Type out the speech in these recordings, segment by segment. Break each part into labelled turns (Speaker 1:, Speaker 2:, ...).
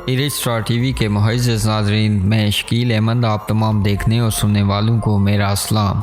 Speaker 1: Star TV के मुअज़्ज़ज़ नाज़रीन, मैं शकील अहमद आप तमाम देखने और सुनने वालों को मेरा अस्सलाम।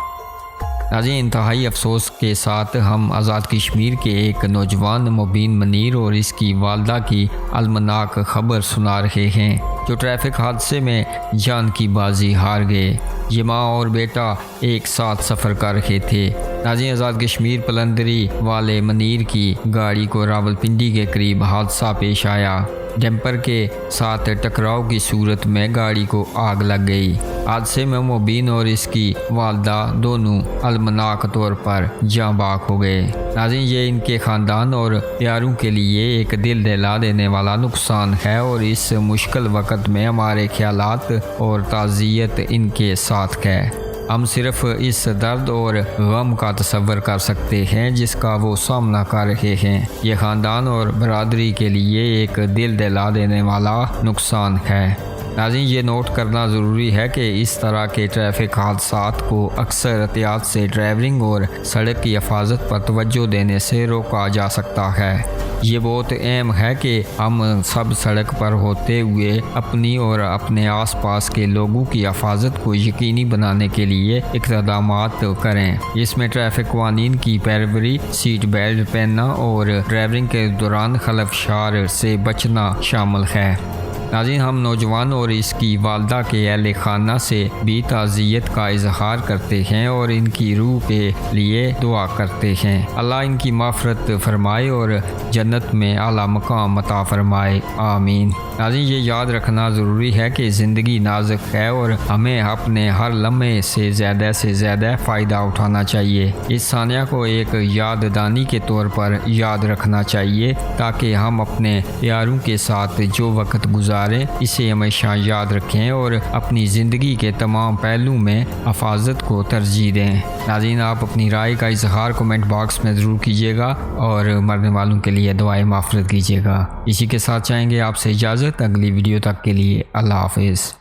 Speaker 1: नाज़रीन, इंतहाई अफसोस के साथ हम आज़ाद कश्मीर के एक नौजवान मुबीन मनीर और इसकी वालदा की अलमनाक खबर सुना रहे हैं, जो ट्रैफिक हादसे में जान की बाजी हार गए। ये माँ और बेटा एक साथ सफ़र कर रहे थे। नाज़रीन, आज़ाद कश्मीर पलंदरी वाले मनीर की गाड़ी को रावलपिंडी के करीब हादसा पेश आया। डंपर के साथ टकराव की सूरत में गाड़ी को आग लग गई। हादसे में मुबीन और इसकी वालदा दोनों अलमनाक तौर पर जाँ बाख हो गए। नाज़रीन, ये इनके ख़ानदान और प्यारों के लिए एक दिल दहला देने वाला नुकसान है और इस मुश्किल वक़्त में हमारे ख़यालात और ताज़ियत इनके साथ है। हम सिर्फ इस दर्द और गम का तसव्वुर कर सकते हैं जिसका वो सामना कर रहे हैं। ये ख़ानदान और बरादरी के लिए एक दिल दहला देने वाला नुकसान है। नाज़रीन, ये नोट करना ज़रूरी है कि इस तरह के ट्रैफिक हादसात को अक्सर एहतियात से ड्राइविंग और सड़क की हिफाजत पर तवज्जो देने से रोका जा सकता है। ये बहुत अहम है कि हम सब सड़क पर होते हुए अपनी और अपने आसपास के लोगों की हिफाजत को यकीनी बनाने के लिए इक़दामात करें। इसमें ट्रैफिक क़वानीन की पैरवी, सीट बेल्ट पहनना और ड्राइविंग के दौरान खलफशार से बचना शामिल है। नाज़रीन, हम नौजवान और इसकी वालदा के अहल खाना से भी ताज़ियत का इजहार करते हैं और इनकी रूह के लिए दुआ करते हैं। अल्लाह इनकी माफ़रत फरमाए और जन्नत में आला मकाम अता फरमाए, आमीन। नाज़रीन, ये याद रखना ज़रूरी है कि ज़िंदगी नाजुक है और हमें अपने हर लम्हे से ज़्यादा फ़ायदा उठाना चाहिए। इस सानिया को एक याददानी के तौर पर याद रखना चाहिए ताकि हम अपने प्यारों के साथ जो वक्त गुजारें इसे हमेशा याद रखें और अपनी ज़िंदगी के तमाम पहलू में हिफाजत को तरजीह दें। नाज़रीन, आप अपनी राय का इजहार कमेंट बॉक्स में ज़रूर कीजिएगा और मरने वालों के लिए दुआएं माफ़रत कीजिएगा। इसी के साथ चाहेंगे आपसे इजाज़त। अगली वीडियो तक के लिए अल्लाह हाफ़िज़।